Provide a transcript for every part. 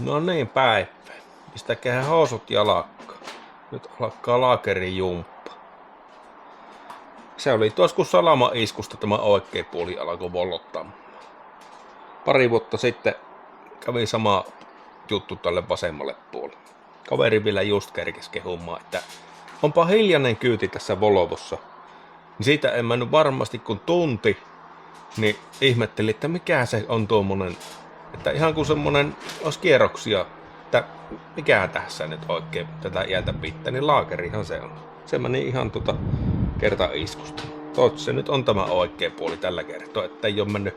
No niin, päivä. Pistäköhän housut jalakkaan. Nyt alkaa laakerin jumppa. Se oli tuossa kun salama-iskusta tämä oikea puoli alkoi vollottamaan. Pari vuotta sitten kävi sama juttu tälle vasemmalle puolelle. Kaveri vielä just kerkesi kehumaan, että onpa hiljainen kyyti tässä Volvossa. Niin siitä en mä nyt varmasti kun tunti, niin ihmettelin, että mikä se on tuommoinen, että ihan kuin semmonen olisi kierroksia, että mikä tässä nyt oikein tätä iältä pitää, niin laakerihan se on. Se meni ihan kertaiskusta. Toivottavasti se nyt on tämä oikea puoli tällä kertaa, että ei ole mennyt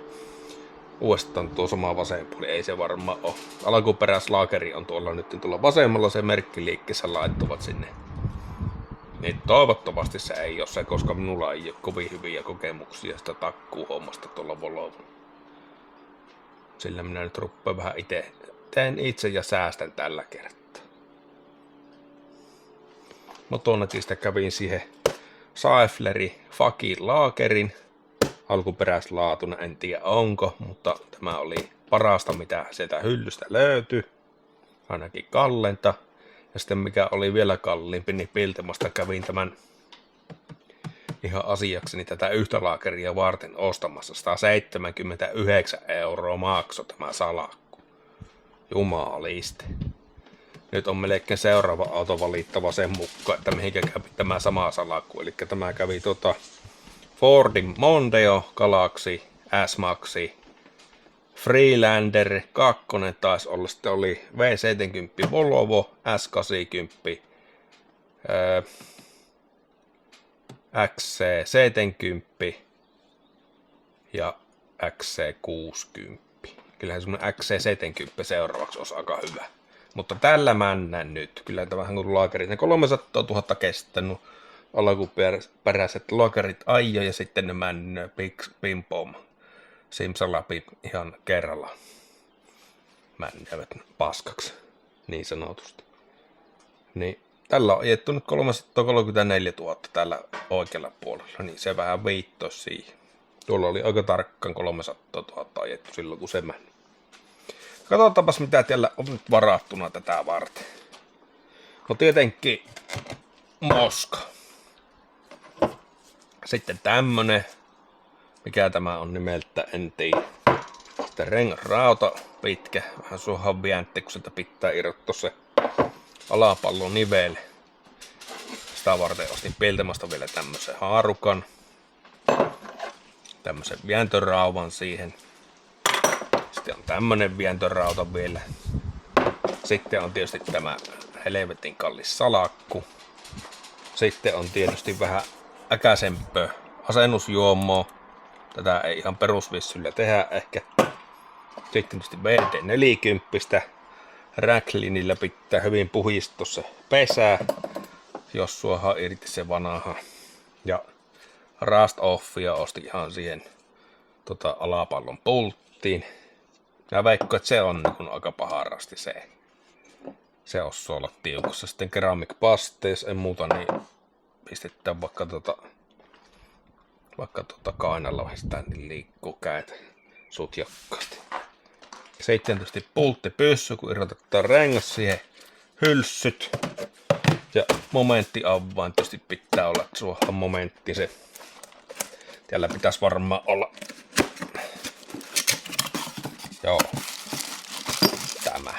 uudestaan tuo sama vasen puoli, ei se varmaan ole. Alkuperäislaakeri on tuolla nyt tuolla vasemmalla, se merkkiliikkeessä laittuvat sinne. Niin toivottavasti se ei ole se, koska minulla ei ole kovin hyviä kokemuksia sitä takkuuhommasta tuolla Volvolla. Sillä minä nyt rupean vähän teen itse ja säästän tällä kertaa. Motonetista kävin siihen Saefleri Faki laakerin. Alkuperäislaatuna en tiedä onko, mutta tämä oli parasta mitä sieltä hyllystä löytyi. Ainakin kallenta. Ja sitten mikä oli vielä kalliimpi, niin Piltemasta kävin tämän ihan asiakseni tätä yhtä laakeria varten ostamassa. 179 € maksoi tämä salakku. Jumaliste. Nyt on melkein seuraava auto valittava sen mukaan, että mihinkä kävi tämä sama salakku. Eli tämä kävi Fordin Mondeo, Galaxy, S-Maxi, Freelander 2 taisi olla, sitten oli V70 Volvo, S80, XC70 ja XC60. Kyllähän semmonen XC70 seuraavaksi olisi aika hyvä. Mutta tällä männän nyt. Kyllä tämä vähän kuin laakerit. Ne 300 000 kestänyt alkuperäiset laakerit ajo ja sitten ne männö pimpom. Simsalapit ihan kerralla männävät paskaksi, niin sanotusti. Niin, tällä on ajettu nyt 334 000 tällä oikealla puolella, niin se vähän viittoi siihen. Tuolla oli aika tarkkaan 300 000 ajettu silloin, kun se meni. Katsotaanpas mitä täällä on nyt varattuna tätä varten. No tietenkin moska. Sitten tämmönen. Mikä tämä on nimeltä, en tiedä. Sitten rengasrauta pitkä. Vähän suohan vientti, kun sitä pitää irrottaa se alapallon nivelle. Sitä varten ostin Piltemasta vielä tämmösen haarukan. Tämmösen vientörauvan siihen. Sitten on tämmönen vientörauta vielä. Sitten on tietysti tämä helvetin kallis salakku. Sitten on tietysti vähän äkäsempö asennusjuomoa. Tätä ei ihan perusvissyllä tehdä ehkä. Sitten tietysti VD40. Racklinillä pitää hyvin puhistua se pesää, jos suohaa irti se vanha. Ja Rust Offia osti ihan siihen alapallon pulttiin. Ja veikko, että se on niin aika paha rasti se. Se osaa olla tiukossa. Sitten Ceramic Paste, jos ei muuta, niin pistetään vaikka kainalla vähintään, niin liikkuu käät sutjakkaasti. Sitten tietysti pulttipyssy, kun irrotetaan rengas siihen, hylssyt. Ja momenttiavain tietysti pitää olla, että suohan momentti se. Täällä pitäisi varmaan olla. Joo. Tämä.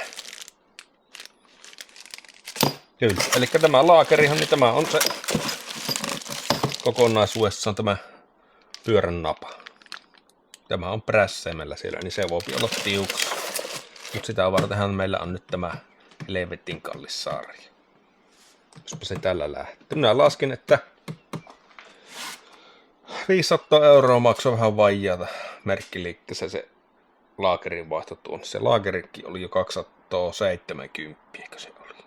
Kyllä. Eli tämä laakerihan, niin tämä on se kokonaisuudessaan tämä pyörän napa. Tämä on prässeimellä siellä, niin se voi olla tiukas. Mutta sitä vartenhan meillä on nyt tämä helvetin kallis sarja. Jospa se tällä lähtee. Minä laskin, että 500 € maksoi vähän vaijata merkkiliikkeessä se laakerin vaihto tuon. Se laakerikin oli jo 270, eikö se oli.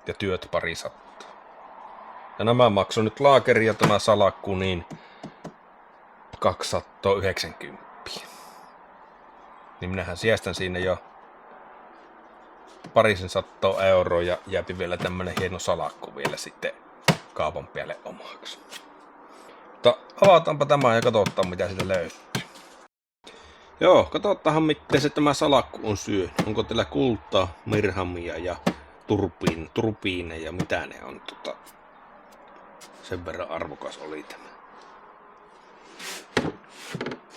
Ja työt pari sattaa. Ja nämä maksoi nyt laakeri ja tämä salakku niin 290. Niin minähän säästän siinä jo parisen sattaa € ja jääpi vielä tämmönen hieno salakku vielä sitten kaupan päälle omaksi. Mutta avataanpa tämä ja katsotaan mitä siitä löytyy. Joo, katsotaan miten se tämä salakku on syönyt. Onko teillä kultaa, mirhamia ja turbiineja, mitä ne on. Sen verran arvokas oli tämä.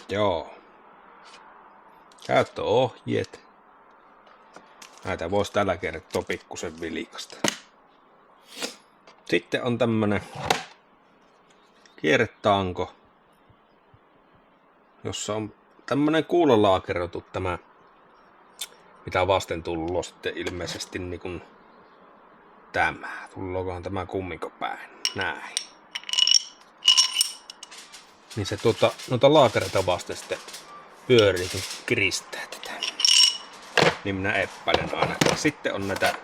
Joo. Käyttöohjeet. Näitä voisi tällä kertaa pikkusen vilikasta. Sitten on tämmönen kierretanko, jossa on tämmönen kuulolaakeroitu tämä, mitä vasten tullut sitten ilmeisesti niin kuin tämä. Tullookohan tämä kumminko päin? Näin. Niin se noita laakereita vasten sitten pyörii, kun kiristää tätä. Niin minä epäilen ainakin. Sitten on näitä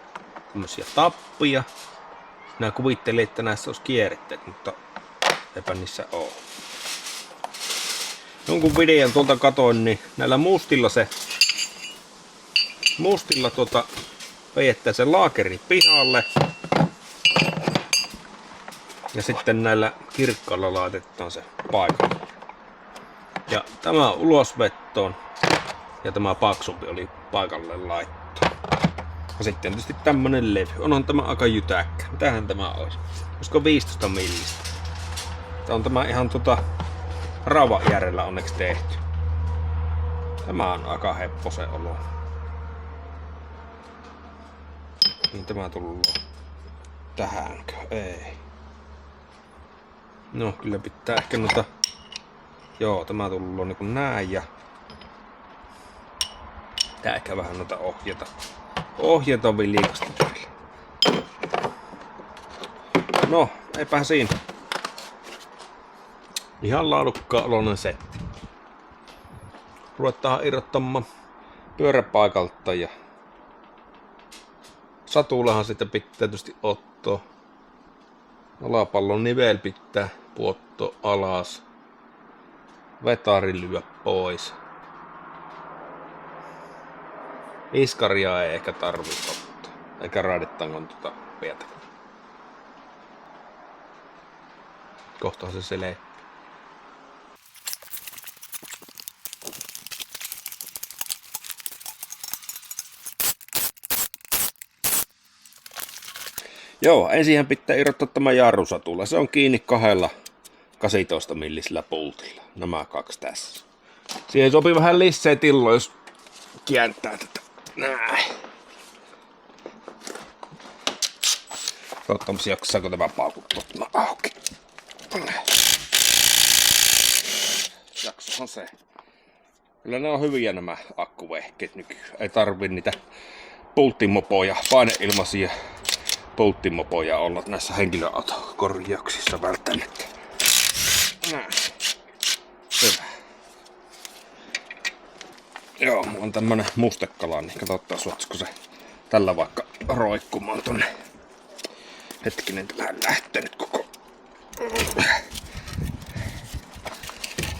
tämmösiä tappia. Minä kuvittelin, että näissä olisi kierretteet, mutta eipä niissä oo. Jonkun videon tuolta katoin, niin näillä mustilla vejettää se laakeri pihalle. Ja sitten näillä kirkkailla laitetaan se paikalle. Ja tämä ulosvettoon ja tämä paksumpi oli paikalle laitto. Ja sitten tietysti tämmönen levy. Onhan tämä aika jytäkkä. Mitähän tämä olisi? Olisiko 15 millistä? Tämä on tämä ihan Rauvajärjellä onneksi tehty. Tämä on aika hepposen olo. Niin tämä tullut tähänkö? Ei. No kyllä pitää ehkä joo, tämä tullut niin kuin näin ja tää ehkä vähän ohjata vilikasta täällä. No, eipä siinä. Ihan laadukkaan oloinen setti. Ruvetaan irrottamaan pyöräpaikalta ja satulahan sitten pitää tietysti ottaa. Alapallon nivel pitää puotto alas. Vetari lyö pois. Iskaria ei ehkä tarvitse ottaa. Eikä raidetangon vietä. Kohtaa se selee. Joo, ensinhän pitää irrottaa tämä jarrusatula. Se on kiinni 2 18 millisellä pultilla. Nämä 2 tässä. Siihen sopii vähän lisää tilloa, jos kääntää tätä. Näin. Katsotaan, jaksaako tämä paukuttaa auki. Jaksohan se. Kyllä ne on hyviä nämä akkuvehkeet nykyään. Ei tarvi niitä pulttimopoja, paineilmaisia pulttimopoja olla näissä henkilöautokorjauksissa välttämättä. Näin. Hyvä. Joo, mulla on tämmönen mustekala, niin katsotaan suotsiko se tällä vaikka roikkumaan tonne. Hetkinen, tämähän lähtee nyt koko.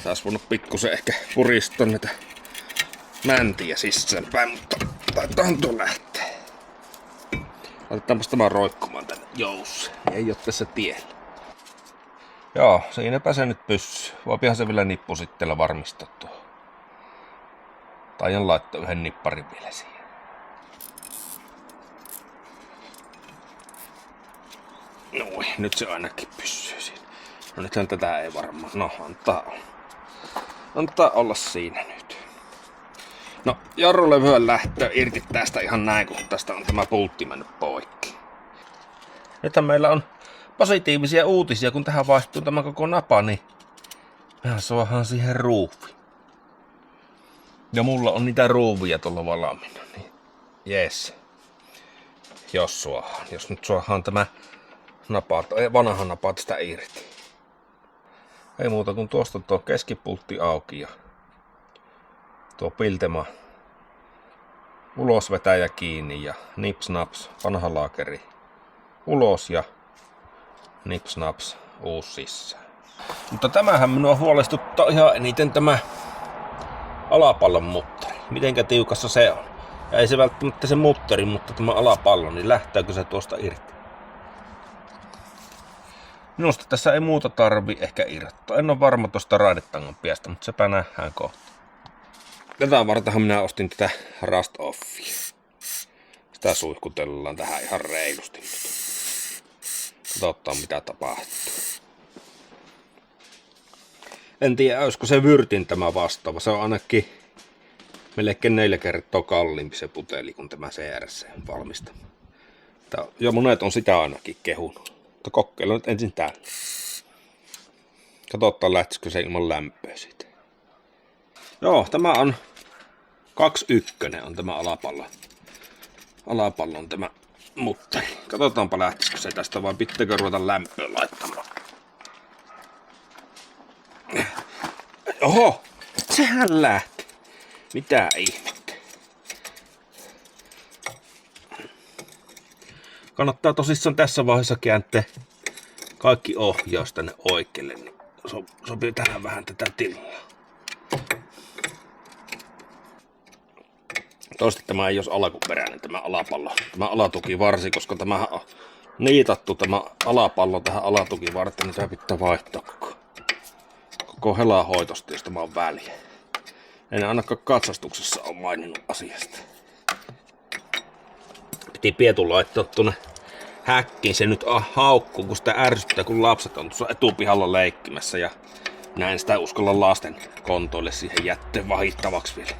Saas voinut pikkusen ehkä puristaa näitä mäntiä sisäänpäin, mutta taitahan tuo lähtee. Laitetaanpas tämä roikkumaan tänne jousse. Ei oo tässä tiellä. Joo, siinäpä se nyt pyssyy. Voipihan se vielä nippusitteellä varmistaa tuohon. Taian laittaa yhden nipparin vielä siihen. Noin, nyt se ainakin pyssyy siinä. No nythän tätä ei varmaan. No, antaa olla siinä nyt. No, jarrulevyön lähtö irti tästä ihan näin, kun tästä on tämä pultti mennyt poikki. Nythän meillä on positiivisia uutisia, kun tähän vaihtuu tämä koko napa, niin mehän saadaan siihen ruuvi. Ja mulla on niitä ruuvia tuolla valmiina, niin jes. Jos nyt saadaan tämä napa, vanha napa tästä irti. Ei muuta kuin tuosta tuo keskipultti auki ja tuo piltema ulosvetäjä kiinni ja nips naps vanha laakeri ulos ja nips naps uusi sisään. Mutta tämähän minua huolestuttaa ihan eniten tämä alapallon mutteri. Mitenkä tiukassa se on. Ja ei se välttämättä se mutteri, mutta tämä alapallo, niin lähtääkö se tuosta irti? Minusta tässä ei muuta tarvi ehkä irrottaa. En ole varma tuosta raidetangon piästä, mutta sepä nähdään kohta. Tätä vartenhan minä ostin tätä Rust Offia. Sitä suihkutellaan tähän ihan reilusti nyt. Katsotaan mitä tapahtuu. En tiedä, olisiko se Vyrtin tämä vastaava. Se on ainakin melkein 4 kertaa kalliimpi se puteli kuin tämä CRC valmistama. Ja monet on sitä ainakin kehunut. Mutta kokeillaan nyt ensin täällä. Katsotaan lähtisikö se ilman lämpöä siitä. Joo, tämä on 2.1 on tämä alapallon tämä mutteri. Katsotaanpa lähtisikö se tästä vai pitääkö ruveta lämpöön laittamaan. Oho, sehän lähti. Mitä ihmettä. Kannattaa tosissaan tässä vaiheessa kääntää kaikki ohjaus tänne oikealle, niin sopii tähän vähän tätä tilaa. Toivottavasti tämä ei olisi alkuperäinen tämä alapallo, tämä alatukivarsi, koska tämä on niitattu tämä alapallo tähän alatukivarteen, niin tämä pitää vaihtaa koko helahoitosta, jos tämä on väliä. En ainakaan katsastuksessa ole maininnut asiasta. Piti Pietu laittaa tuonne häkkiin se nyt haukkuu, kun sitä ärsyttää, kun lapset on tuossa etupihalla leikkimässä ja näin sitä uskalla lasten kontoille siihen jätteen vahittavaksi vielä.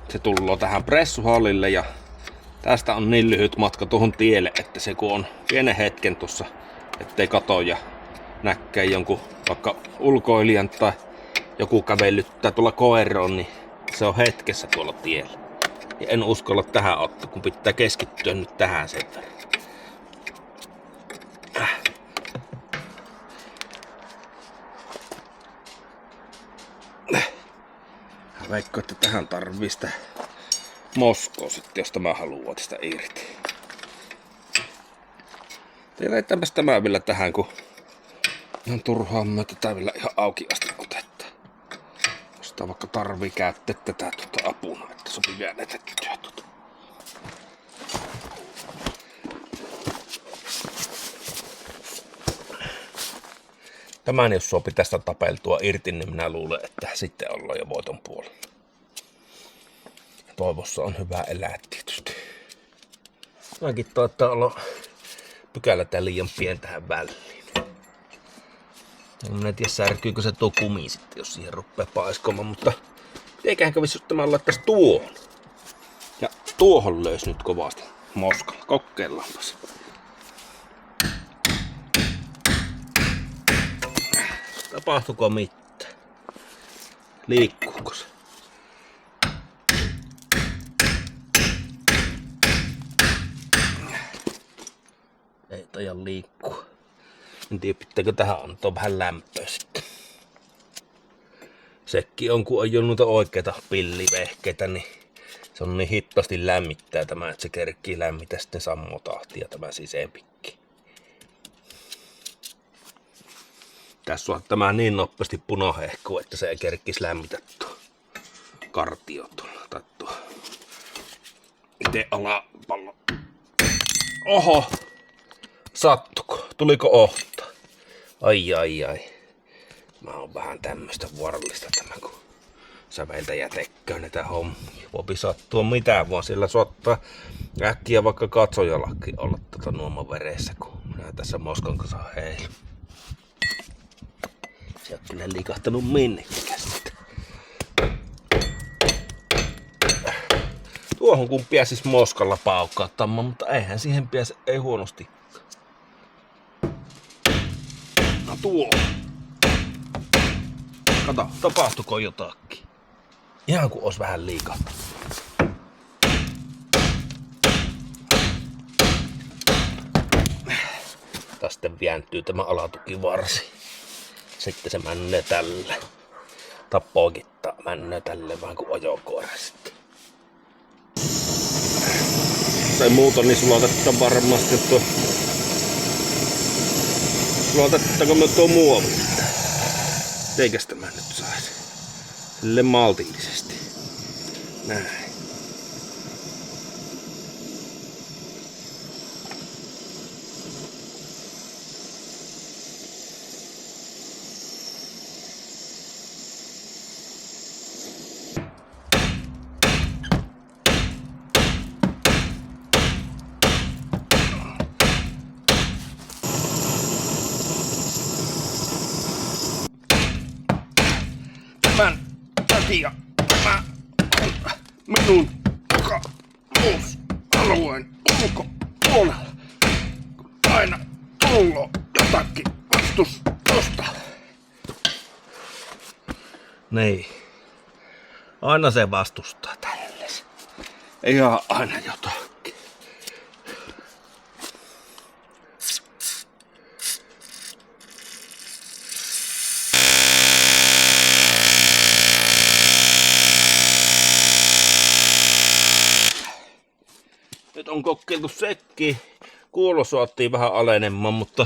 Se tullaan tähän pressuhallille ja tästä on niin lyhyt matka tuohon tielle, että se kun on pienen hetken tuossa, ettei kato ja näkee jonkun vaikka ulkoilijan tai joku kävelyttää tuolla koeroon, niin se on hetkessä tuolla tiellä. Ja en uskalla tähän ottaa, kun pitää keskittyä nyt tähän sen verran. Veikko, että tähän tarvii sitä moskoa sitten, jos tämä haluaa tästä irti. Teetääpäs tämä vielä tähän, kun ihan turhaan me tätä vielä ihan auki asti otetaan. Jos sitä vaikka tarvii käyttää tätä apuna, että sopii väännettyä tuota. Tämän jos sopi tästä tapeltua irti, niin minä luulen, että sitten ollaan jo voiton puolella. Toivossa on hyvä elää tietysti. Mäkin taitaa olla pykälä liian pien tähän väliin. En tiedä särkyykö se tuo kumi sitten, jos siihen rupeaa paiskomaan, mutta eiköhän kävisi, jos tämä laittaisi tuohon. Ja tuohon löysi nyt kovasti moskalla. Kokeillaanpas. Tapahtuuko mitään? Liikkuuko se? Ei taida liikkua. En tiedä, pitääkö tähän antaa vähän lämpöä sitten. Sekin on, kun on jo noita oikeita pillivehkeitä, niin se on niin hitaasti lämmittää tämä, että se kerkii lämmitä sitten sammotahtia tämä sisäänpikki. Tässä on tämä niin nopeasti punahehkuu, että se ei kerkisi lämmitä tuo kartio tuolla tai tuo itse alapallo. Oho! Sattuko? Tuliko ohta? Ai. Mä oon vähän tämmöstä vuorollista tämä, kun säveltäjä tekee näitä hommia. Voipi sattua mitään, vaan sillä saattaa äkkiä vaikka katsojallakin olla nuoman veressä, kun minä tässä Moskan kanssa heilun. Se on kyllä liikahtanut minnekään sitten. Tuohon kun pääsis Moskalla paukkauttamaan, mutta eihän siihen pääse, ei huonosti. No tuo. Kato, tapahtuko jotakin? Ihan kun ois vähän liikahtanut. Tästä sitten viäntyy tämä alatukivarsi. Sitten se männee tälle. Tappookittaa männee tälle vähän kuin ajokoira sitten. Se muuta niin sulatetaan varmasti tuo. Sulatettaanko me tuo muovi? Eikäs tämä nyt saisi? Silleen maltillisesti. Näin. takia tämä on minun vakavuusalueen ulkopuolella. Aina tullut jotakin vastustusta. Niin. Aina se vastustaa tälle. Ihan aina jotakin. Nyt on kokeiltu sekki. Kuulo saatiin vähän alenemaan, mutta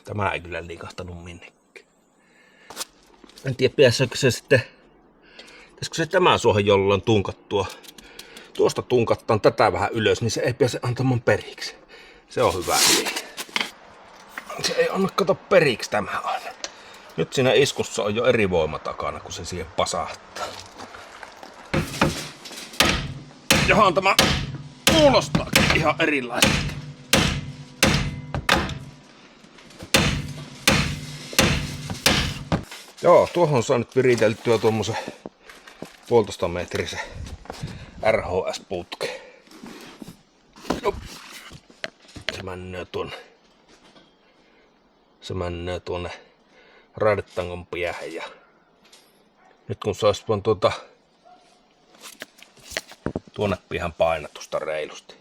tämä ei kyllä liikahtanut minnekään. En tiedä, pitäisikö se sitten, pitäisikö se tämä suohon jollain tunkattua. Tuosta tunkattaan tätä vähän ylös, niin se ei pääse antamaan periksi. Se on hyvä. Se ei anna kato periksi tämä aina. Nyt siinä iskussa on jo eri voima takana, kun se siihen pasahtaa. Johan tämä kuulostaakin ihan erilaiselta. Joo, tuohon saa nyt viriteltyä tuommoisen 1,5 metrisen RHS-putke. Se männöö tuonne raidetangon päähän ja nyt kun saisi vaan tuonne pihan painatusta reilusti.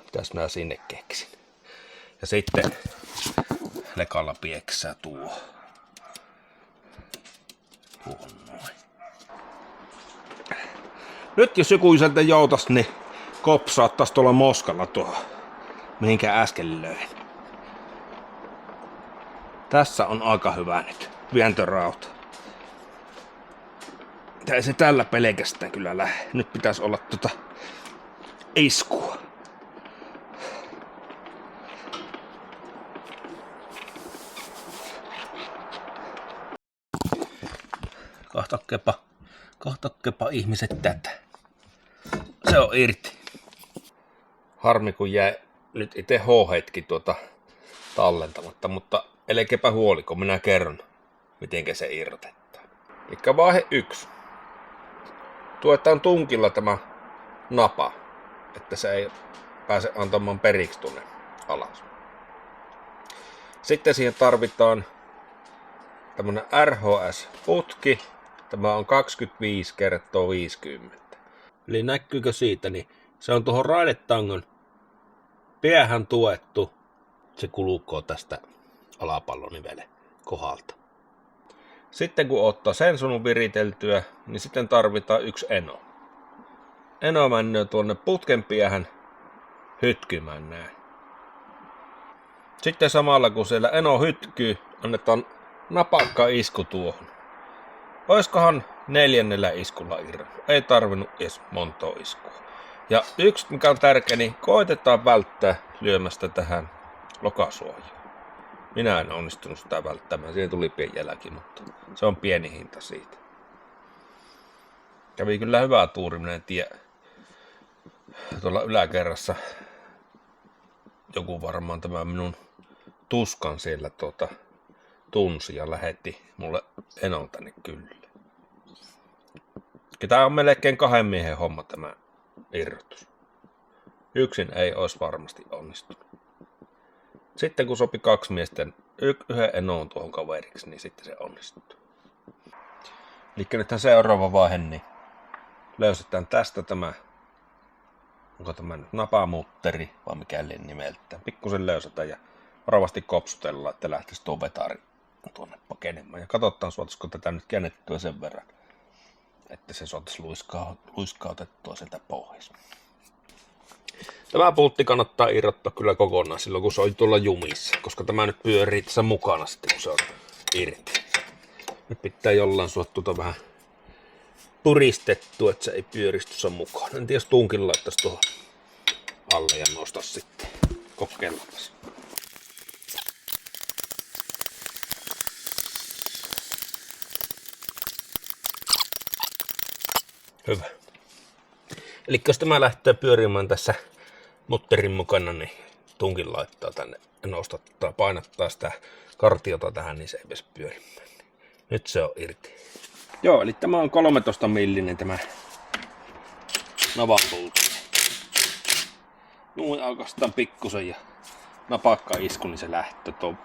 Mitäs nää sinne keksin. Ja sitten lekalla pieksää tuo. Noin. Nyt jos joku sieltä joutas, niin kopsaattais tuolla moskalla tuohon, mihinkä äsken löin. Tässä on aika hyvä nyt vientörauta. Ei se tällä pelkästään kyllä lähde. Nyt pitäisi olla iskua. Kahtokkepa ihmiset tätä. Se on irti. Harmi kun jäi nyt itse H-hetki tallentamatta, mutta älkääpä huoliko, minä kerron miten se irrotetaan. Eli vaihe 1. Tuetaan tunkilla tämä napa, että se ei pääse antamaan periksi tuonne alas. Sitten siihen tarvitaan tämmönen RHS-putki. Tämä on 25 × 50. Eli näkyykö siitä, niin se on tuohon raidetangon päähän tuettu. Se kulukoo tästä alapallonivelen kohdalta. Sitten kun ottaa sen sunun viriteltyä, niin sitten tarvitaan yksi eno. Eno männöö tuonne putken päähän hytkymään näin. Sitten samalla kun siellä eno hytkyy, annetaan napakka isku tuohon. Oiskohan 4. iskulla irronnut. Ei tarvinnut edes montaa iskua. Ja yksi mikä on tärkeä, niin koitetaan välttää lyömästä tähän lokasuojaan. Minä en onnistunut sitä välttämään. Siihen tuli pieni jälki, mutta se on pieni hinta siitä. Kävi kyllä hyvää tuuriminen tie. Tuolla yläkerrassa joku varmaan tämä minun tuskan siellä tunsi ja lähetti mulle enon tänne kyllä. Tämä on melkein 2 miehen homma tämä irrotus. Yksin ei olisi varmasti onnistunut. Sitten kun sopi 2 miesten yhden enoon tuohon kaveriksi, niin sitten se onnistuu. Eli nythän seuraava vaihe, niin löysetään tästä tämä, onko tämä nyt napamutteri vai mikä nimeltään. Pikkusen löysätään ja varovasti kopsutellaan, että lähtisi tuo vetari tuonne pakenemaan. Ja katsotaan, saataisiko tätä nyt käännettyä sen verran, että se saataisiin luiskautettua sieltä pois. Tämä pultti kannattaa irrottaa kyllä kokonaan silloin, kun se on tuolla jumissa, koska tämä nyt pyörii tässä mukana sitten, kun se on irti. Nyt pitää jollain suottua vähän puristettua, että se ei pyörisi tuossa mukaan. En tiedä, jos tunkin laittaisi tuohon alle ja nostaa sitten. Kokeillaanpas. Hyvä. Eli jos tämä lähtee pyörimään tässä mutterin mukana, niin tunkin laittaa tänne, nostattaa, painattaa sitä kartiota tähän, niin se ei pääse pyörimään. Nyt se on irti. Joo, eli tämä on 13 millinen tämä navapultti. Noin aukastaan pikkusen ja napakka isku, niin se lähtö tuon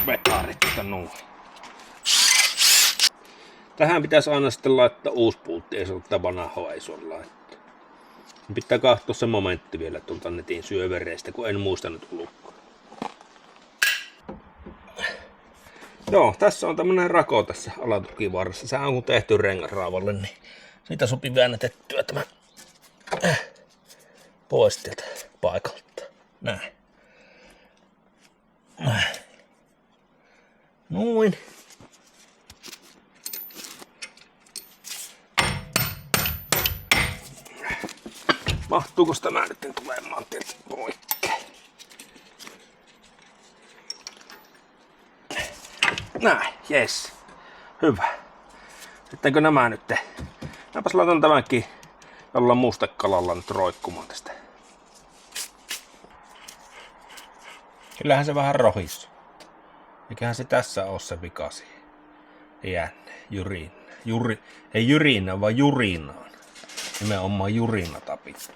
vetaarit noin. Tähän pitäisi aina sitten laittaa uusi pultti, ei se ole tätä vanhaa ei sulla laittaa. Pitää katsoa se momentti vielä tuolta netin syövereistä, kun en muista nyt ulkoa. Joo, tässä on tämmönen rako tässä alatukivarressa. Se on kun tehty rengasraavalle, niin siitä sopii väännätettyä tämä pois sieltä paikalta. Näin. Noin. Mahtuuko tämä nyt tulemaan tieltä poikkeen? Näin, jes. Hyvä. Sittenkö nämä nyt? Mäpäs laitan tämänkin jollain mustekalalla nyt roikkumaan tästä. Kyllähän se vähän rohis. Mikähän se tässä on se vika siihen. Jänne, jyriin. Ei jyrinä, vaan jurinaan. Nimenomaan jurinata pitää.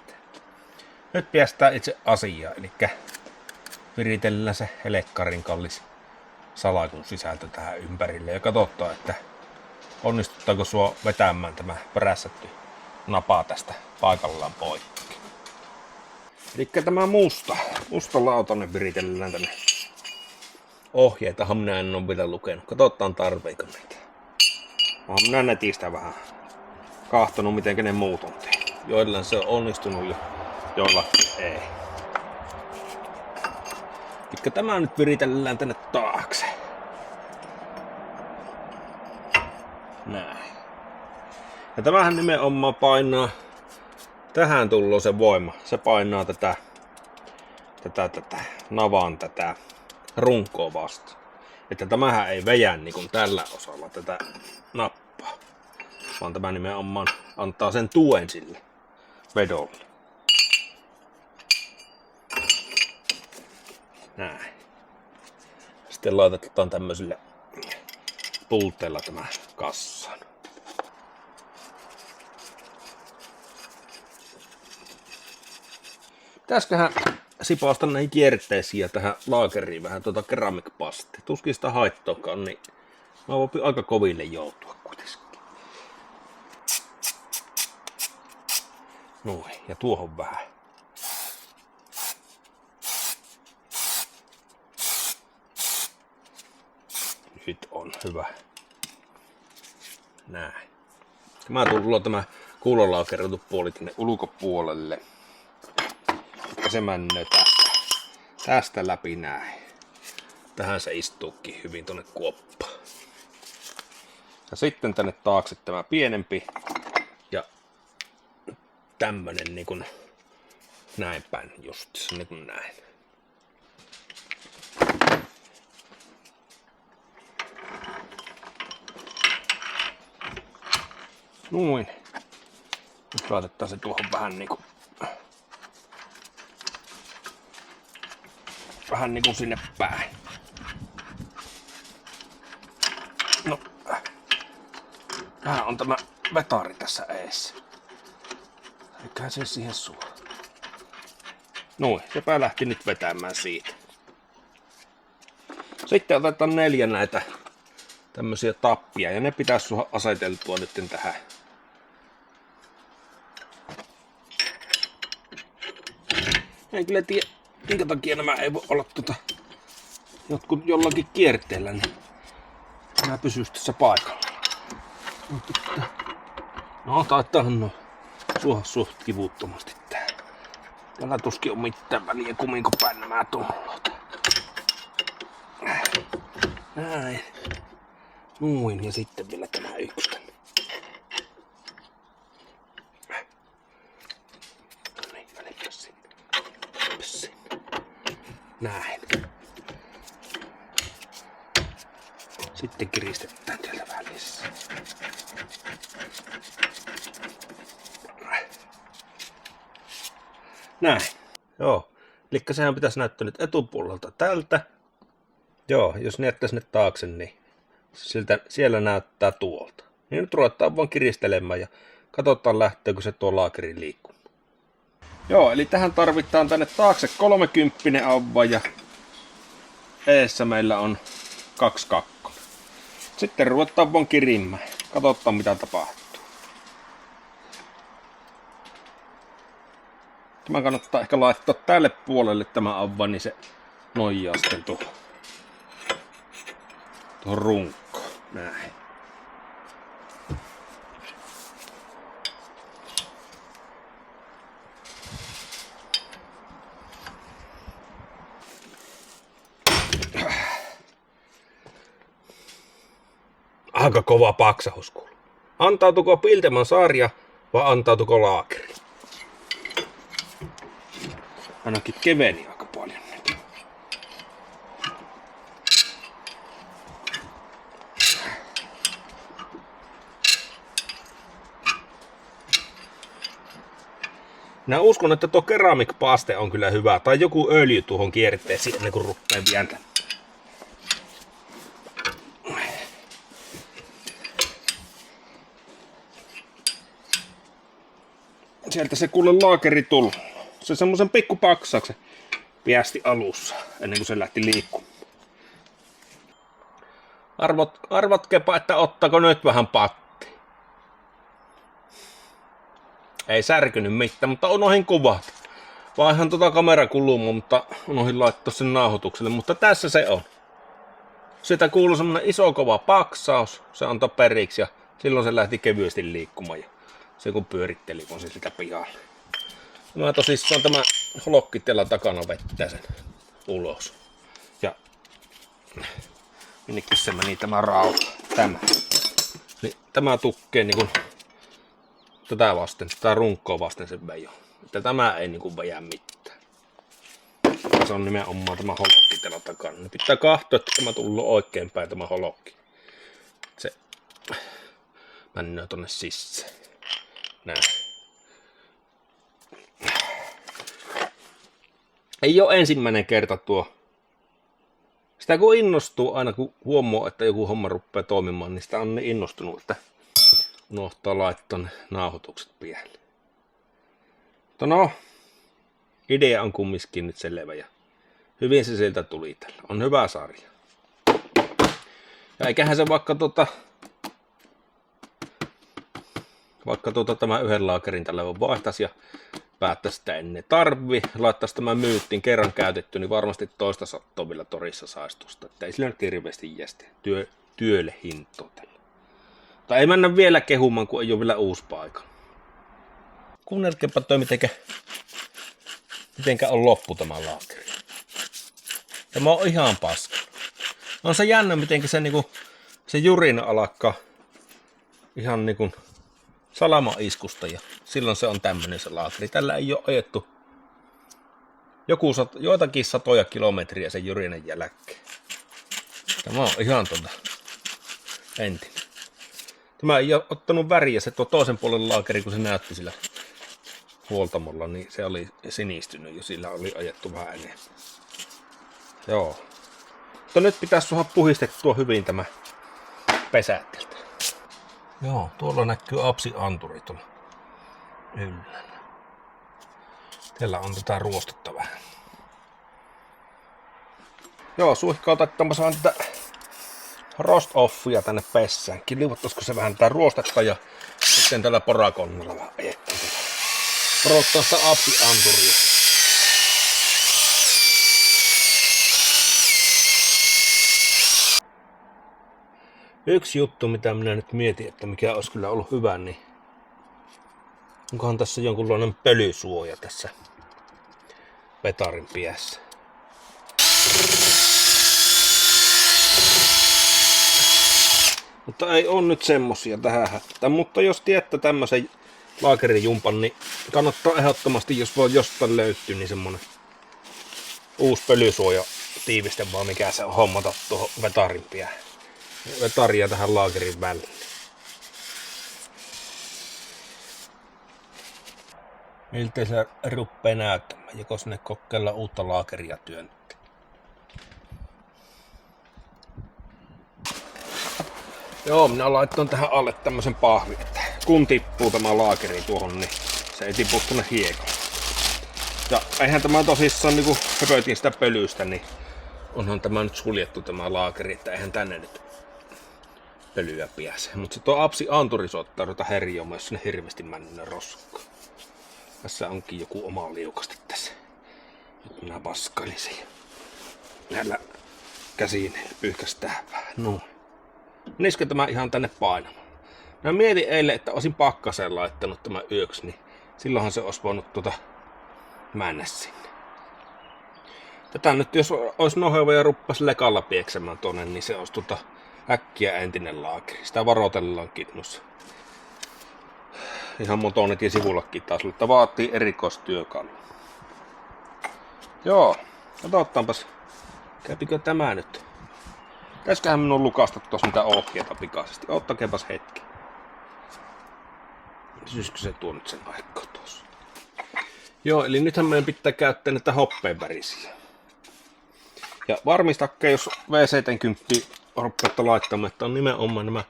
Nyt päästään itse asiaan, eli viritellään se helekkarin kallis salakun sisältö tähän ympärille ja katsotaan, että onnistutaanko sua vetämään tämä prässätty napa tästä paikallaan poikki. Eli tämä musta lautanen viritellään tänne. Ohjeitahan minä en ole vielä lukenut. Katsotaan tarpeeko niitä. Olen minä netistä vähän kahtonut miten ne muut on tehty. Joillain se on onnistunut ja joillakin ei. Elikkä tämä nyt viritellään tänne taakse. Näin. Ja tämähän nimenomaan painaa, tähän tullut se voima. Se painaa tätä navan tätä runkoa vasta. Että tämähän ei vejä niin kuin tällä osalla tätä nappaa. Vaan tämä nimenomaan antaa sen tuen sille vedolle. Näin. Sitten laitetaan tämmöisille pulteilla tämä kassaan. Pitäisköhän sipaista näihin kierteisiin ja tähän laakeriin vähän tuota keramikpastia. Tuskin sitä haittaakaan, niin mä voin aika koville joutua kuitenkin. Noin, ja tuohon vähän. Nyt on hyvä. Näin. Tämä tullut tämä kuulolaakeroitu puoli tänne ulkopuolelle. Ja se männö tästä läpi näin. Tähän se istuukin hyvin tuonne kuoppaan. Ja sitten tänne taakse tämä pienempi. Ja tämmönen niin kuin näin päin just, niin kuin näin. Noin. Nyt laitetaan se tuohon vähän niinku sinne päin. No. Vähän on tämä vetari tässä eessä. Eiköhän se siihen suo. Noin, sepä lähti nyt vetämään siitä. Sitten otetaan 4 näitä tämmösiä tappia ja ne pitäisi sulla aseteltua nyt tähän. En kyllä tiedä, minkä takia nämä ei voi olla jotkut jollakin kierteellä, niin nämä pysyis tässä paikalla. No taitaa suht kivuttomasti tää. Tällä tuskin on mitään väliä kumminko päin nämä tullot. Näin. Noin, ja sitten vielä tämä yksi tänne. Noniin, välipäs sinne. Näin. Sitten kiristetään täältä välissä. Näin. Joo. Elikkä sehän pitäisi näyttää nyt etupuolelta tältä. Joo, jos ne jättää sinne taakse, niin Siellä näyttää tuolta. Niin nyt ruvetaan vaan kiristelemään ja katsotaan lähteekö se tuo laakeri liikkumaan. Joo, eli tähän tarvitaan tänne taakse 30 avva ja eessä meillä on 22. Sitten ruvetaan vaan kirimään. Katsotaan mitä tapahtuu. Tämä kannattaa ehkä laittaa tälle puolelle tämä avva, niin se nojaa sitten tuohon runkkoon. Näin. Aika kova paksahus kuuluu. Antautuko Pilteman sarja vai antautuko laakeri? Ainakin keveni aika paljon nyt. Minä uskon, että tuo ceramic paste on kyllä hyvä. Tai joku öljy tuohon kierteeseen ennen kuin rupeaa vientämään. Sieltä se kuule laakeri tuli. Se semmosen pikkupaksauksen piästi alussa, ennen kuin se lähti liikkumaan. Arvatkepa, että ottaako nyt vähän patti. Ei särkynyt mitään, mutta unohdin kuvata. Vaihan kamerakulmaa, mutta unohdin laittaa sen nauhoitukselle, mutta tässä se on. Sitä kuului semmonen iso kova paksaus, se antoi periksi ja silloin se lähti kevyesti liikkumaan. Ja se kun pyöritteli, kun se sitä pihalle. Mä tosissaan tämä holokkitella takana vettää sen ulos. Ja minnekin se meni tämä rauta. Tämä. Niin, tämä tukkee niin kun tätä vasten, tätä runkkoa vasten se vei jo. Että tämä ei niin kun vejää mitään. Se on nimenomaan tämä holokkitella takana. Niin pitää katsoa, että tämä tullut oikein päin tämä holokki. Se mennään tonne sisään. Näin. Ei ole ensimmäinen kerta tuo. Sitä kun innostuu aina kun huomaa, että joku homma rupeaa toimimaan, niin sitä on niin innostunut, että unohtaa laittaa ne nauhoitukset pialle. Mutta no, idea on kumminkin nyt selvä ja hyvin se sieltä tuli tällä. On hyvä sarja. Ja eiköhän se vaikka tämä yhden laakerin tällä vaihtaisi ja päättäisi, että ennen tarvii, laittaisi tämän myyttiin kerran käytetty, niin varmasti toista sattua vielä torissa saisi tuosta. Että ei sillä nyt hirveästi jästä työlle hintoa tällä. Tai ei mennä vielä kehumaan, kun ei ole vielä uusi paikka. Kuunnelkeepa toi, mitenkä on loppu tämä laakeri. Tämä on ihan paska. On se jännä, mitenkä se jurina alkaa ihan niinku salamaiskusta ja silloin se on tämmönen se laakeri. Tällä ei ole ajettu joitakin satoja kilometriä sen jyrinen jälkeen. Tämä on ihan entinen. Tämä ei ole ottanut väriä se tuo toisen puolen laakeri, kun se näytti sillä huoltamolla, niin se oli sinistynyt jo, sillä oli ajettu vähän enemmän. Joo. Mutta nyt pitäisi saada puhistettua hyvin tämä pesätteltä. Joo, tuolla näkyy apsianturi tuolla yllällä. Täällä on tätä ruostetta vähän. Joo, suihkauta, mä saan tätä rost-offia tänne pessään. Kilvottaisiko se vähän tätä ruostetta ja sitten tällä porakonnalla vähän ajettiin. Porottaa sitä apsianturia. Yksi juttu, mitä minä nyt mietin, että mikä olisi kyllä ollut hyvä, niin onkohan tässä jonkunlainen pölysuoja tässä vetarin piässä. Mutta ei ole nyt semmosia tähän hätään. Mutta jos tiedätte tämmöisen laakerijumpan, niin kannattaa ehdottomasti, jos voi jostain löytyä, niin semmonen uusi pölysuoja tiiviste vaan mikä se on hommata tuohon vetarin piään. Vetaria tähän laakerin väliin. Miltä se ruppee näyttämään, joko sinne kokeilla uutta laakeria työntää. Joo, minä laittoin tähän alle tämmösen pahvin, että kun tippuu tämä laakeri tuohon, niin se ei tipu tuonne hiekalle. Ja eihän tämä tosissaan, niin kun höpötin sitä pölystä, niin onhan tämä nyt suljettu tämä laakeri, että eihän tänne nyt pölyä pääse. Mutta se tuo apsi anturi soittaa ruveta herjoamaan, jos sinne hirveästi männynä roskoo. Tässä onkin joku oma liukaste tässä. Nyt minä paskailin siihen. Näillä käsiin pyyhkästään vähän. No. Menisikö tämä ihan tänne painamaan? Mä mietin eilen, että olisin pakkaseen laittanut tämän yöksi, niin silloinhan se olisi voinut mennä sinne. Tätä nyt jos olisi noheva ja ruppas lekalla pieksemään tonne, niin se olisi äkkiä entinen laakeri. Sitä varoitellaan kinnussa. Ihan Motonetin sivullakin taas, että vaatii erikoistyökalu. Joo, katsotaanpas. Käypikö tämä nyt? Pitäisiköhän minun lukasta tuossa mitä ohjeita pikaisesti. Ottakeepas hetki. Pysyisikö se tuo nyt sen aikaa tuossa? Joo, eli nythän meidän pitää käyttää näitä hoppeenvärisiä. Ja varmistakke, jos V70 ruppeatte laittamaan, että on nimenomaan nämä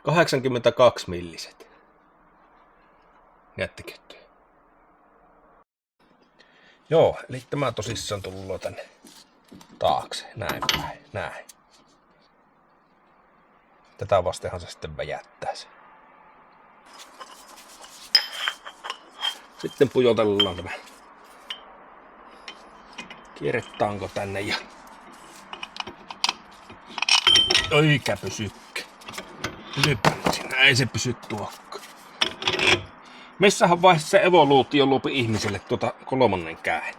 82 milliset. Näettekö? Joo, eli tämä tosissaan tullut tänne taakse. Näin päin, näin. Tätä vastenhan se sitten väjättää se. Sitten pujotellaan tämä kierretanko tänne ja eikä pysykkä. Pysypä nyt siinä, ei se pysy tuokkaan. Missähän vaiheessa se evoluutio luopi ihmiselle kolmannen käden?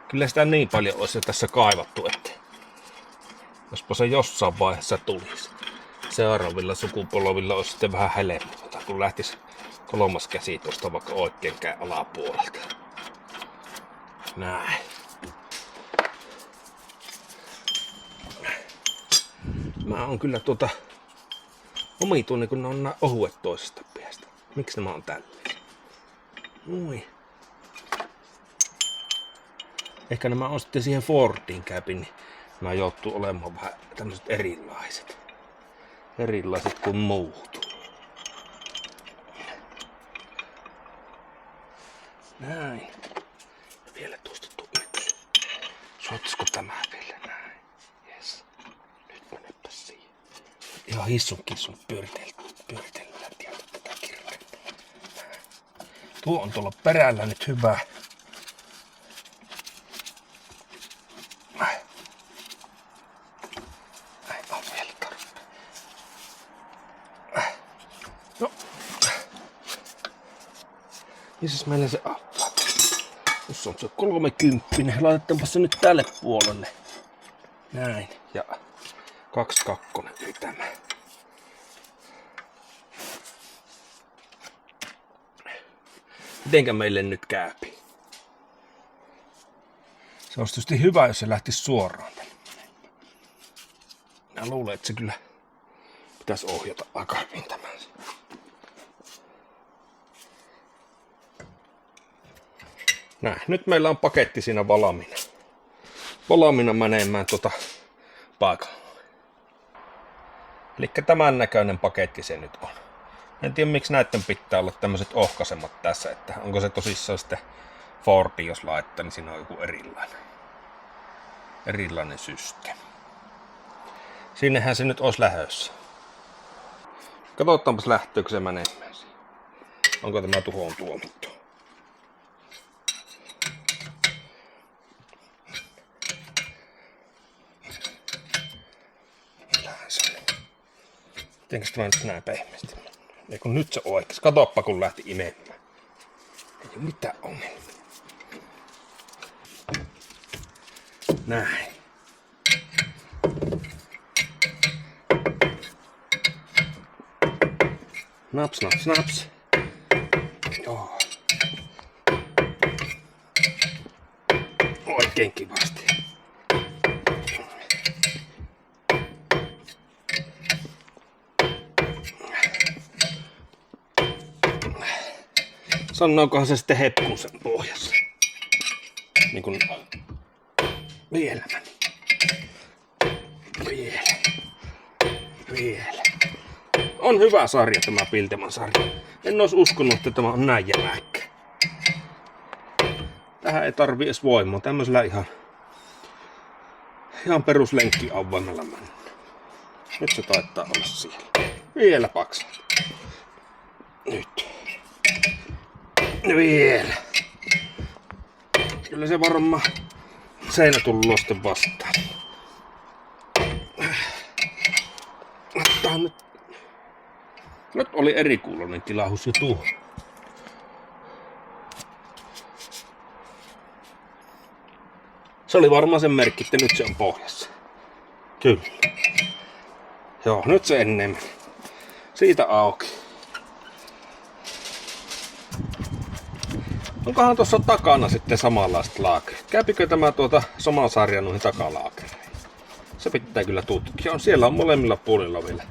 Kyllä sitä niin paljon olisi tässä kaivattu, että jospa se jossain vaiheessa tulisi. Seuraavilla sukupolvilla olisi sitten vähän helppoa, kun lähtisi kolmas käsi tuosta vaikka oikein käden alapuolelta. Näin. Mä oon kyllä omituinen, kun ne on nää ohuet toisesta päästä. Miksi nämä on tälleen? Ui. Ehkä nämä on sitten siihen Fordiin käypin, niin nämä joutuu olemaan vähän tämmöiset erilaiset. Erilaiset kuin muut. Näin. Ja vielä tuosta yksi. Soitisiko tämä vielä näin? Jes. Nyt menepä siihen. Ihan hissun kissun pyöritellään tieltä tätä kirkettä. Tuo on tuolla perällä nyt hyvä. No. Missäs meillä se auttaa? Jos on se 30, laitetaanpa se nyt tälle puolelle. Näin. Ja 22 eli tämä. Mitenkä meille nyt käypi? Se olisi tietysti hyvä, jos se lähtisi suoraan tänne. Minä luulen, että se kyllä pitäisi ohjata aika hyvin tämän. Näin, nyt meillä on paketti siinä valmiina. Valmiina menemään paikalla. Eli tämän näköinen paketti se nyt on. En tiedä miksi näiden pitää olla tämmöiset ohkaisemmat tässä, että onko se tosissaan sitten Fordi, jos laittaa, niin siinä on joku erilainen systeemi. Sinnehän se nyt olisi lähdössä. Katsotaanpas lähtöykö se menemään. Onko tämä tuhoon tuomittu. Mitenkäs tämä nyt näin pehmeästi? Ja kun nyt se oikeesti. Katoppa kun lähti imemään. Ei oo mitään ongelmia. Näin. Naps, naps, naps. Joo. Oikein kivasti. Sanookohan se sitten hepkun sen pohjassa. Niin kun vielä meni. Vielä. On hyvä sarja tämä Piltman sarja. En olisi uskonut, että tämä on näin jämäkkä. Tähän ei tarvii edes voimaa. Tämmöisellä ihan peruslenkkiavaimmella mennä. Nyt se taitaa olla siellä. Vielä paksaa. Nyt. Vielä. Kyllä se varmaan seinä tullut sitten vastaan. Nyt oli erikuuloinen tilahus jo tuo. Se oli varmaan sen merkki, että nyt se on pohjassa. Kyllä. Joo, nyt se enemmän. Siitä auki. Onkohan tuossa takana sitten samanlaiset laakerit? Käypikö tämä sama sarja noihin takalaakereihin? Se pitää kyllä tutkia. Siellä on molemmilla puolilla vielä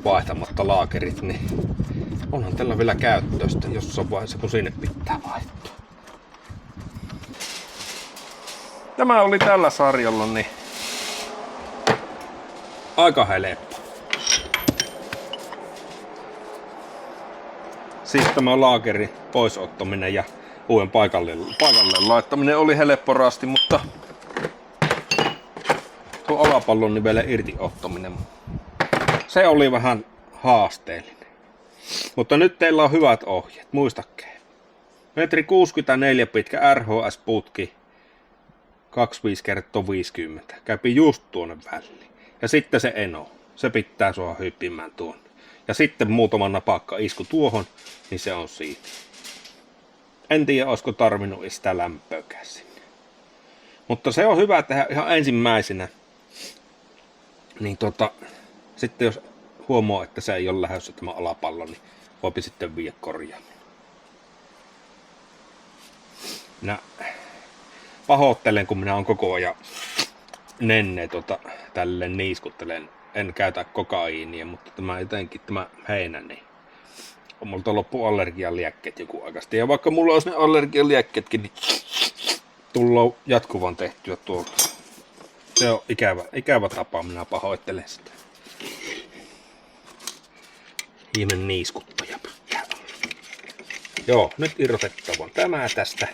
vaihtamatta laakerit, niin onhan tällä vielä käyttöistä jossain vaiheessa, kun sinne pitää vaihtaa. Tämä oli tällä sarjalla niin aika helppo. Siis tämä laakerin poisottaminen ja uuden paikalle laittaminen oli helpporasti, mutta tuo alapallon nivelen irti ottaminen, se oli vähän haasteellinen. Mutta nyt teillä on hyvät ohjeet, muistakaa. 1,64 m pitkä RHS-putki, 25x50. Käypi just tuonne väliin. Ja sitten se eno. Se pitää sua hyppimään tuonne. Ja sitten muutama napakka isku tuohon, niin se on siitä. En tiedä, olisiko tarvinnut sitä lämpöäkään sinne. Mutta se on hyvä tehdä ihan ensimmäisenä. Niin sitten jos huomaa, että se ei ole lähdössä tämä alapallo, niin voipi sitten viedä korjaamaan. Minä pahoittelen, kun minä on koko ajan nenne tälleen niiskuttelen. En käytä kokaiinia, mutta tämä heinä, niin on multa loppu allergialiekkeet joku aikasti. Ja vaikka mulla olisi ne allergialiekkeetkin, niin tullaan jatkuvan tehtyä tuolta. Se on ikävä tapa, minä pahoittelen sitä. Ihmen niiskuttaja. Joo, nyt irrotettavan tämä tästä.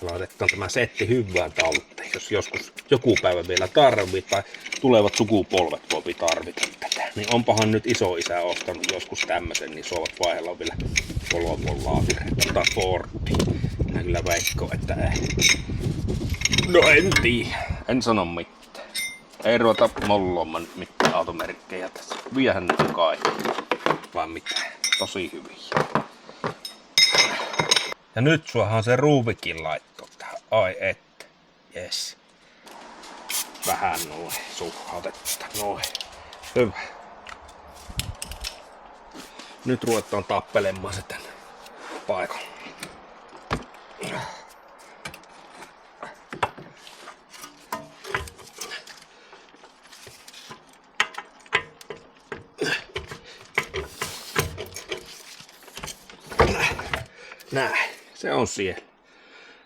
Laitetaan tämä setti hyvään talteen, jos joskus joku päivä vielä tarvii tai tulevat sukupolvet voi tarvita tätä. Niin onpahan nyt isoisä ostanut joskus tämmösen, niin suovat vaihella vielä Volvon laakereita tai Fordi. Minä kyllä veikko, että ei. No en tiedä, en sano mitään. Ei ruveta molloamaan mitään automerkkejä tässä. Viehän nyt kaikki. Vai mitään, tosi hyviä. Ja nyt suahan se ruuvikin laittoi tähän. Ai että. Jes. Vähän noin suhautetta. Noin. Hyvä. Nyt ruvetaan tappelemaan se tänne paikalla. Näin. Se on siellä.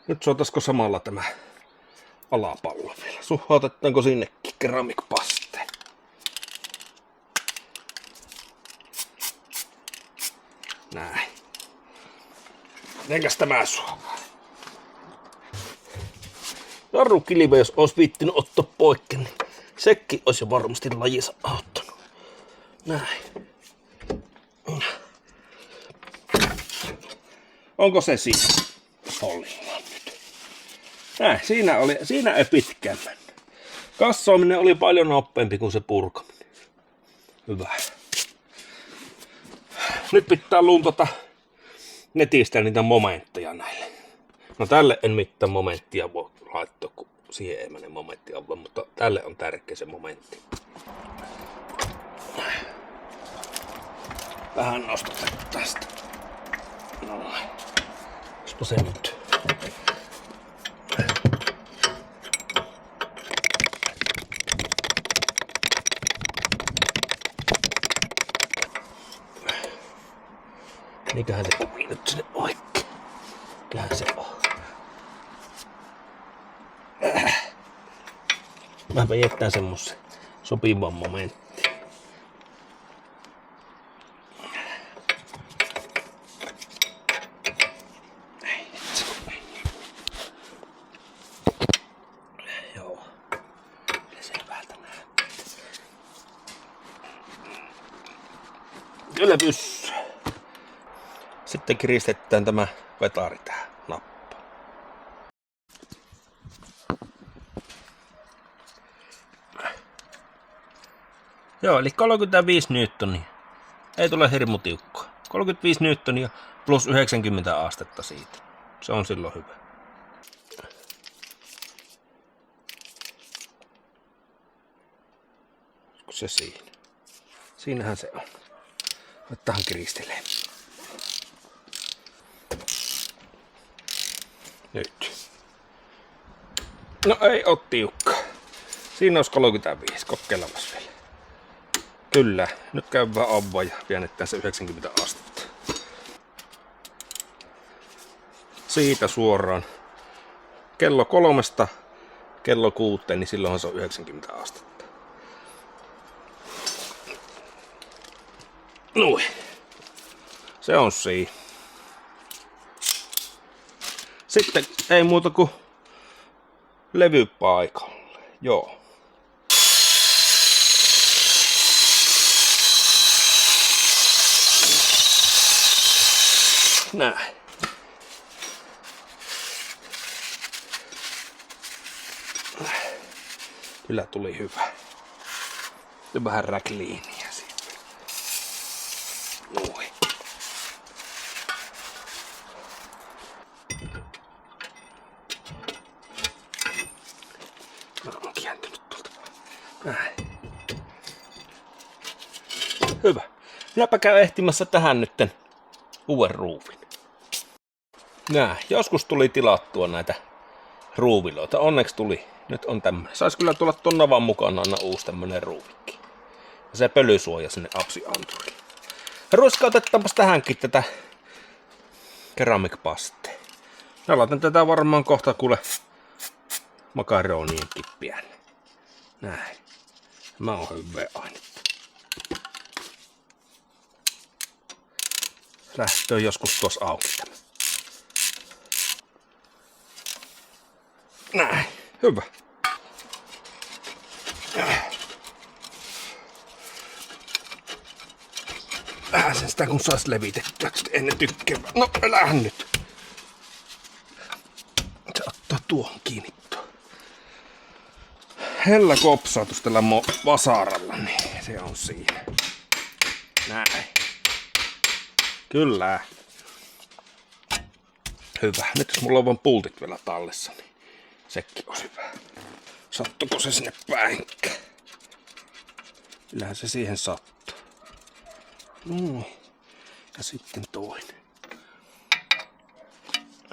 Nyt suotaisiko samalla tämä alapallo vielä? Suhautetaanko sinnekin keramikpasteen? Näin. Mitenkäs tämä suovaa? Jarrukilve, jos olisi viittinyt ottaa poikki, niin sekin olisi jo varmasti lajissa auttanut. Näin. Onko se siinä? Ollaan nyt. Näin, siinä ei pitkään mennä. Kassoaminen oli paljon nopeampi kuin se purkaminen. Hyvä. Nyt pitää luntata netistä niitä momentteja näille. No tälle en mitään momenttia voi laittaa, kun siihen ei mene momenttia, mutta tälle on tärkeä se momentti. Vähän nostetaan tästä. Noin. Olisiko se nyt? Mikähän se on nyt sinne oikein? Mikähän se on? Mäpä jättää semmosen sopiva momentti. Joo. Selvältä näyttää. Kyllä pyssy. Sitten kiristetään tämä vetari tähän nappaan. Joo, eli 35 newtonia. Ei tule hirmu tiukkaa. 35 newtonia plus 90 astetta siitä. Se on silloin hyvä. Onko se siinä? Siinähän se on. Ottahan kiristelee. Nyt. No ei oo tiukka. Siinä olisi 35. Kokeillaanpas vielä. Kyllä. Nyt käy vähän avaa ja pienetään se 90 astetta. Siitä suoraan. Kello 3 kello 6, niin silloinhan se on 90 astetta. Noin. Se on siinä. Sitten ei muuta kuin levy paikalle. Joo. Näin. Kyllä tuli hyvä. Nyt vähän räkliiniä siitä. Noin. Mä oon kääntynyt tuolta. Näin. Hyvä. Minäpä käyn ehtimässä tähän nytten uuden ruuvin. Näin. Joskus tuli tilattua näitä ruuviloita. Onneksi tuli. Nyt on tämmönen. Sais kyllä tulla ton navan mukana aina uusi tämmönen ruuvikki. Ja se pölysuoja sinne apsianturiin. Ruiskautetaanpas tähänkin tätä keramikpastea. Mä laitan tätä varmaan kohta kuule makaronien kippiään. Näin. Mä oon hyvä aina. Lähtö joskus tuossa auki tämä. Näin. Hyvä. Vähän sen sitä kun sais levitettyä, ennen tykkää. No älähän nyt. Se ottaa tuohon kiinni tuo. Hellä kopsautus tällä vasaralla, niin se on siinä. Näin. Kyllä. Hyvä. Nyt jos mulla on vaan pultit vielä tallessa, niin sekin on hyvä. Sattuko se sinne päinkään? Kyllähän se siihen sattuu. Noin. Ja sitten toinen.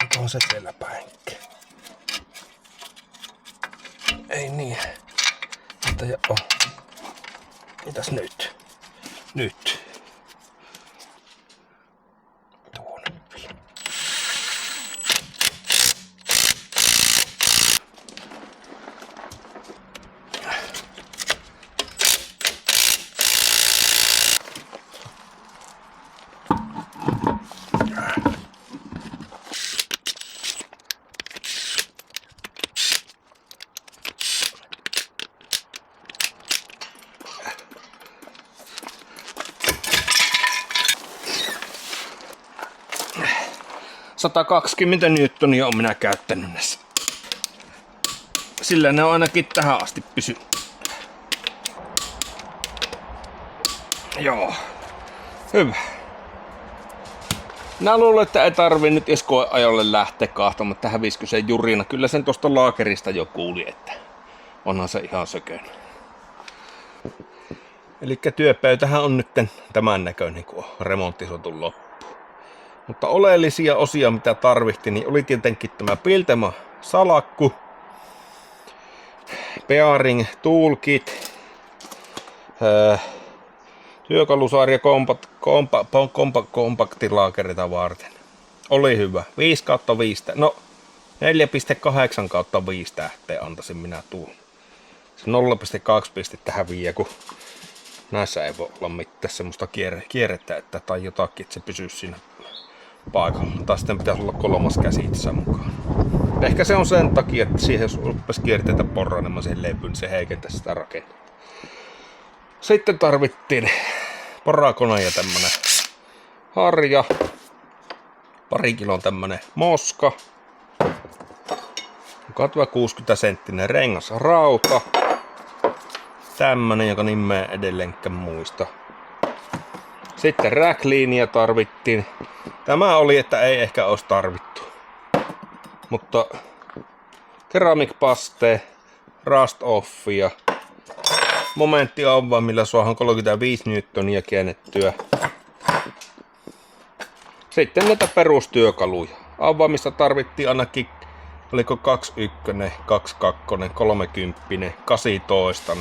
Onkohan se siellä päinkään? Ei niin. Mutta joo. Mitäs nyt? Nyt. Tuonne vielä. $120 newtonia on minä käyttänyt näissä. Sillä ne on ainakin tähän asti pysy. Joo. Hyvä. Minä luulen, että ei tarvii nyt edes koeajolle lähteä kahtomaan, että hävisikö se jurina. Kyllä sen tuosta laakerista jo kuuli, että onhan se ihan sököinen. Elikkä työpöytähän on nyt tämän näköinen, kun on remontti saatu loppuun. Mutta oleellisia osia, mitä tarvittiin, niin oli tietenkin tämä Piltema salakku, bearing toolkit, työkalusarja kompaktilaakerita varten. Oli hyvä. 5/5. No 4,8/5 tähteä antaisin minä tuon. Se 0,2 pistettä häviää, kun näissä ei voi olla mitään semmoista kierrettä, että tai jotakin, että se pysyy siinä paikalla. Tai sitten pitäisi olla 3. käsi tässä mukaan. Ehkä se on sen takia, että siihen jos rupesi kierteitä porrailemaan siihen levyyn, niin se heikentäisi sitä rakennetta. Sitten tarvittiin porakone ja tämmönen harja. Pari kilon tämmönen moska. 60 senttinen rengas rauta. Tämmönen, joka nimeä edelleenkään muista. Sitten rackliinia tarvittiin. Tämä oli, että ei ehkä olisi tarvittu. Mutta ceramic paste, rust offia. Momentti on vaan, millä saadaan 35 newtonia käännettyä. Sitten näitä perustyökaluja. Avaamista tarvittiin ainakin, oliko 21, 22, 30, 18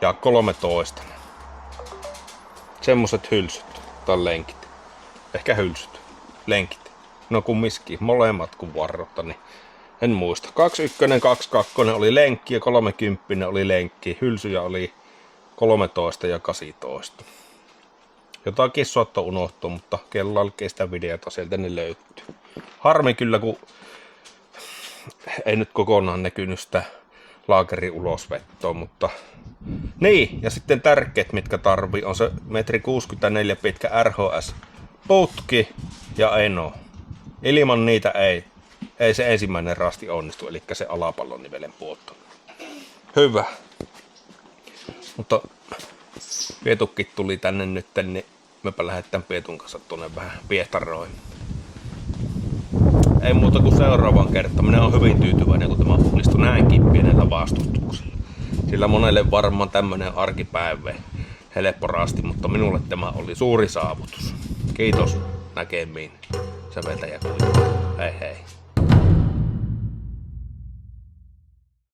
ja 13. Semmoset hylsyt tai lenkit. Ehkä hylsyt. Lenkit. No kumminkin, molemmat kun varrotta, niin en muista. 21, 22 oli lenkki ja 30 oli lenkki. Hylsyjä oli 13 ja 18. Jotakin saattoi unohtua, mutta kello alkee sitä videota, sieltä ne löytyy. Harmi kyllä, kun ei nyt kokonaan näkynyt sitä laakerin ulosvettoa, mutta niin, ja sitten tärkeät mitkä tarvii on se 1,64 m pitkä RHS putki ja eno. Ilman niitä ei se ensimmäinen rasti onnistu, eli se alapallon nivelen puotto. Hyvä. Mutta Pietukki tuli tänne nyt, niin mepä lähdetään Pietun kanssa tuonne vähän piehtaroihin. Ei muuta kuin seuraavaan kertaan. Minä olen hyvin tyytyväinen, kun tämä onnistui näinkin pienellä vastustuksella. Sillä monelle varmaan tämmönen arkipäivä helppo rasti, mutta minulle tämä oli suuri saavutus. Kiitos näkemiin. Säveltäjä kuitenkin. Hei hei.